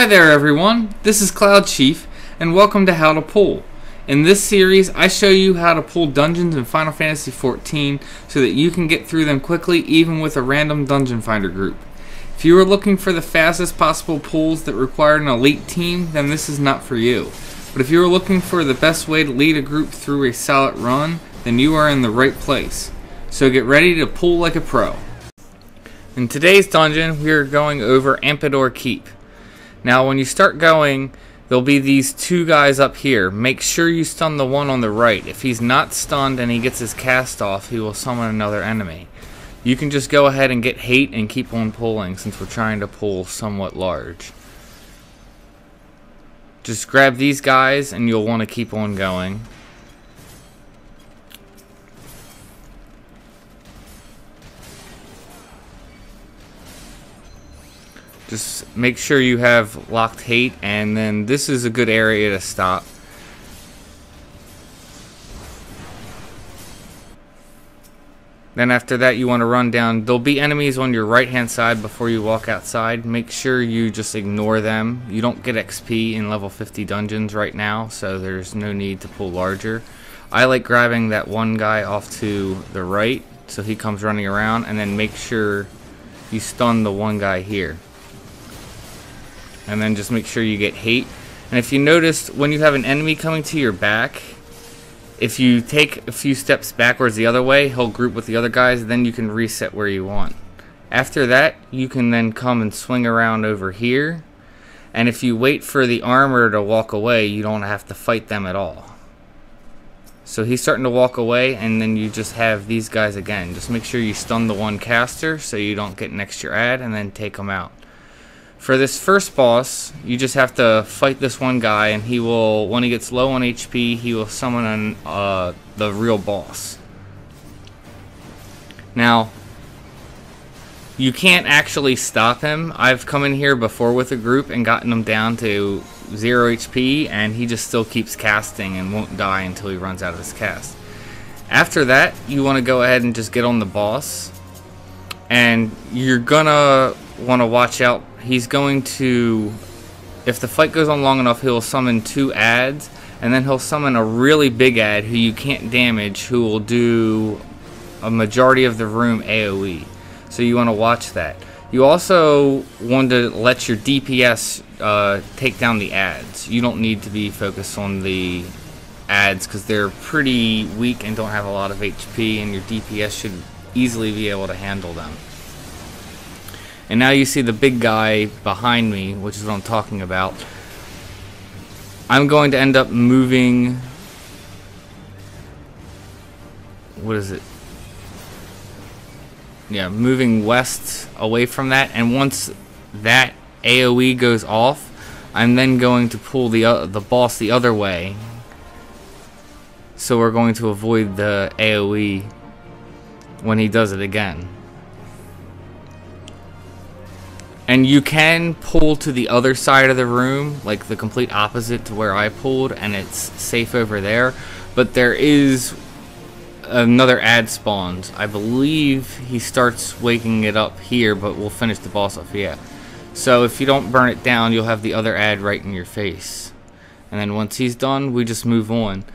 Hi there everyone, this is Cloud Chief, and welcome to How to Pull. In this series, I show you how to pull dungeons in Final Fantasy XIV so that you can get through them quickly even with a random dungeon finder group. If you are looking for the fastest possible pulls that require an elite team, then this is not for you. But if you are looking for the best way to lead a group through a solid run, then you are in the right place. So get ready to pull like a pro. In today's dungeon, we are going over Amdapor Keep. Now when you start going, there'll be these two guys up here. Make sure you stun the one on the right. If he's not stunned and he gets his cast off, he will summon another enemy. You can just go ahead and get hate and keep on pulling since we're trying to pull somewhat large. Just grab these guys and you'll want to keep on going. Just make sure you have locked hate, and then this is a good area to stop. Then after that you want to run down. There'll be enemies on your right hand side before you walk outside. Make sure you just ignore them. You don't get XP in level 50 dungeons right now, so there's no need to pull larger. I like grabbing that one guy off to the right so he comes running around, and then make sure you stun the one guy here. And then just make sure you get hate. And if you notice, when you have an enemy coming to your back, if you take a few steps backwards the other way, he'll group with the other guys, then you can reset where you want. After that, you can then come and swing around over here. And if you wait for the armor to walk away, you don't have to fight them at all. So he's starting to walk away, and then you just have these guys again. Just make sure you stun the one caster so you don't get an extra ad, and then take them out. For this first boss, you just have to fight this one guy, and he will, when he gets low on HP, he will summon the real boss. Now, you can't actually stop him. I've come in here before with a group and gotten him down to 0 HP, and he just still keeps casting and won't die until he runs out of his cast. After that, you want to go ahead and just get on the boss, and you're gonna want to watch out. He's going to, if the fight goes on long enough, he'll summon 2 ads, and then he'll summon a really big ad who you can't damage, who will do a majority of the room AoE. So you want to watch that. You also want to let your DPS take down the ads. You don't need to be focused on the ads because they're pretty weak and don't have a lot of HP, and your DPS should easily be able to handle them. And now you see the big guy behind me, which is what I'm talking about. I'm going to end up moving... What is it? Yeah, moving west away from that. And once that AoE goes off, I'm then going to pull the boss the other way. So we're going to avoid the AoE when he does it again. And you can pull to the other side of the room, like the complete opposite to where I pulled, and it's safe over there. But there is another ad spawns. I believe he starts waking it up here, but we'll finish the boss off, yeah. So if you don't burn it down, you'll have the other ad right in your face. And then once he's done, we just move on.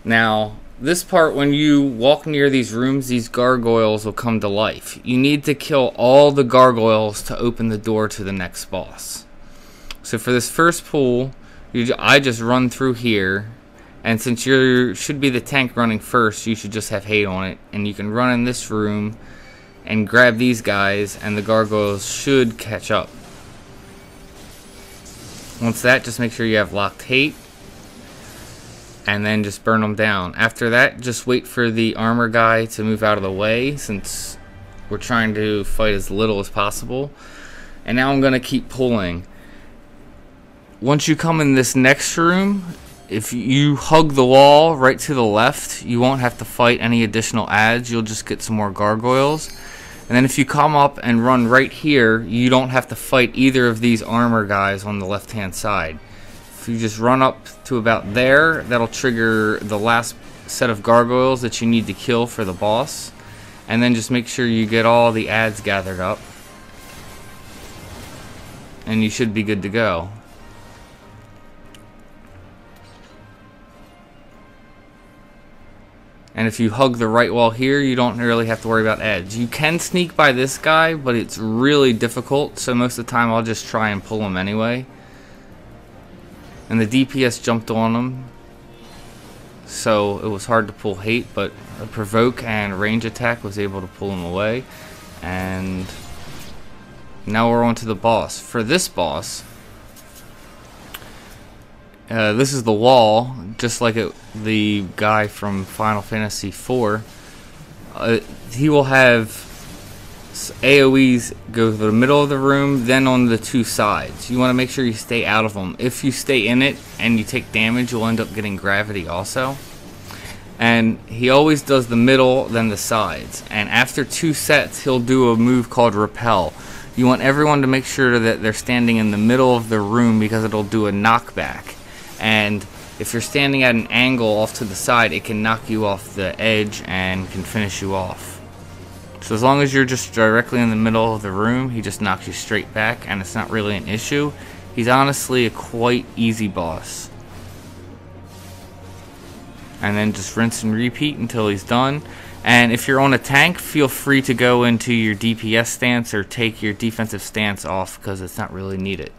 Now, this part, when you walk near these rooms, these gargoyles will come to life. You need to kill all the gargoyles to open the door to the next boss. So for this first pull, I just run through here, and since you should be the tank running first, you should just have hate on it. And you can run in this room and grab these guys, and the gargoyles should catch up. Once that, just make sure you have locked hate, and then just burn them down. After that, just wait for the armor guy to move out of the way, since we're trying to fight as little as possible. And now I'm going to keep pulling. Once you come in this next room, if you hug the wall right to the left, you won't have to fight any additional ads. You'll just get some more gargoyles. And then if you come up and run right here, you don't have to fight either of these armor guys on the left hand side. If you just run up to about there, that'll trigger the last set of gargoyles that you need to kill for the boss. And then just make sure you get all the ads gathered up. and you should be good to go. And if you hug the right wall here, you don't really have to worry about edge. You can sneak by this guy, but it's really difficult, so most of the time I'll just try and pull him anyway. And the DPS jumped on him, so it was hard to pull hate, but a provoke and range attack was able to pull him away. And now we're on to the boss. For this boss, this is the wall, just like the guy from Final Fantasy IV. He will have AoEs go to the middle of the room, then on the two sides. You want to make sure you stay out of them. If you stay in it and you take damage, you'll end up getting gravity also. And he always does the middle, then the sides. And after 2 sets, he'll do a move called Repel. You want everyone to make sure that they're standing in the middle of the room because it'll do a knockback. And if you're standing at an angle off to the side, it can knock you off the edge and can finish you off. So as long as you're just directly in the middle of the room, he just knocks you straight back, and it's not really an issue. He's honestly a quite easy boss. And then just rinse and repeat until he's done. And if you're on a tank, feel free to go into your DPS stance or take your defensive stance off because it's not really needed.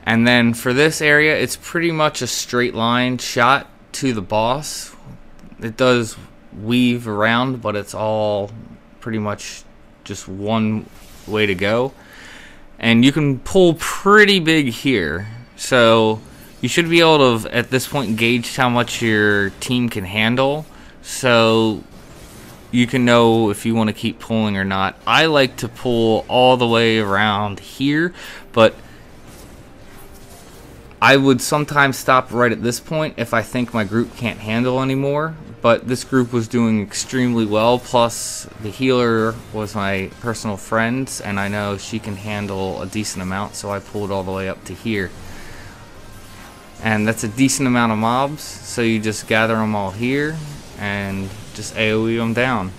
And then for this area, it's pretty much a straight line shot to the boss. It does weave around, but it's all pretty much just one way to go. And you can pull pretty big here. So you should be able to, at this point, gauge how much your team can handle. So you can know if you want to keep pulling or not. I like to pull all the way around here, but I would sometimes stop right at this point if I think my group can't handle anymore, but this group was doing extremely well, plus the healer was my personal friend, and I know she can handle a decent amount, so I pulled all the way up to here. And that's a decent amount of mobs, so you just gather them all here, and just AoE them down.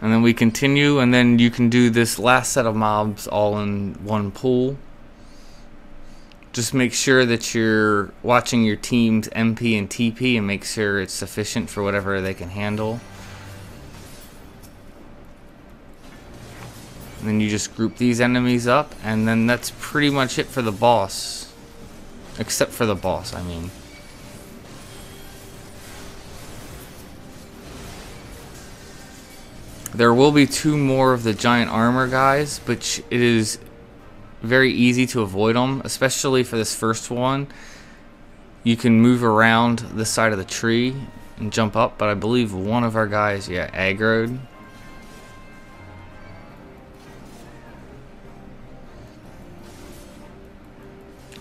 And then we continue, and then you can do this last set of mobs all in one pool. Just make sure that you're watching your team's MP and TP and make sure it's sufficient for whatever they can handle. And then you just group these enemies up, and then that's pretty much it for the boss. Except for the boss, I mean. There will be 2 more of the giant armor guys, but it is very easy to avoid them, especially for this first one. You can move around this side of the tree and jump up, but I believe one of our guys, aggroed.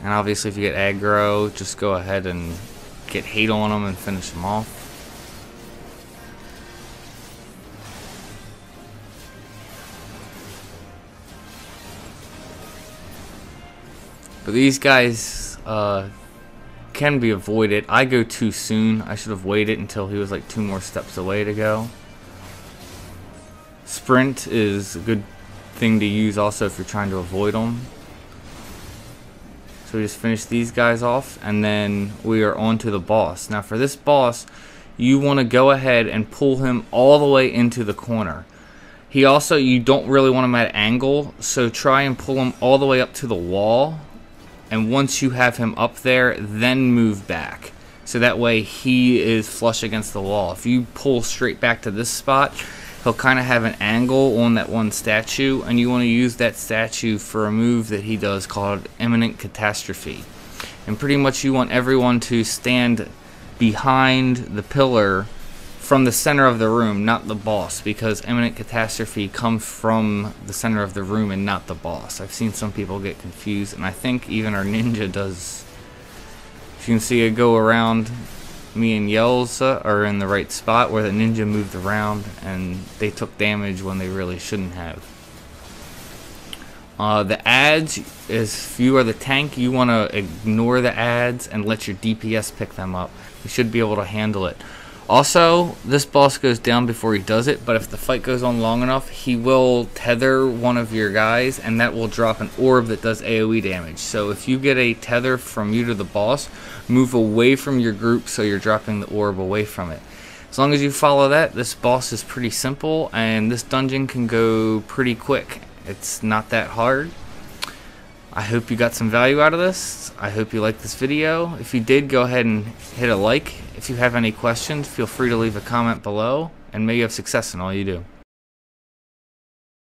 And obviously if you get aggro, just go ahead and get hate on them and finish them off. But these guys can be avoided. I go too soon. I should have waited until he was like 2 more steps away to go. Sprint is a good thing to use also if you're trying to avoid them. So we just finish these guys off, and then we are on to the boss. Now for this boss, you want to go ahead and pull him all the way into the corner. He also, you don't really want him at an angle, so try and pull him all the way up to the wall. And once you have him up there, then move back. So that way he is flush against the wall. If you pull straight back to this spot, he'll kind of have an angle on that one statue, and you want to use that statue for a move that he does called Imminent Catastrophe. And pretty much you want everyone to stand behind the pillar from the center of the room, not the boss, because Imminent Catastrophe comes from the center of the room and not the boss. I've seen some people get confused, and I think even our ninja does. If you can see it go around, me and Yelza are in the right spot where the ninja moved around, and they took damage when they really shouldn't have. The ads, if you are the tank, you want to ignore the ads and let your DPS pick them up. You should be able to handle it. Also, this boss goes down before he does it, but if the fight goes on long enough, he will tether one of your guys, and that will drop an orb that does AoE damage. So if you get a tether from you to the boss, move away from your group so you're dropping the orb away from it. As long as you follow that, this boss is pretty simple, and this dungeon can go pretty quick. It's not that hard. I hope you got some value out of this. I hope you liked this video. If you did, go ahead and hit a like. If you have any questions, feel free to leave a comment below, and may you have success in all you do.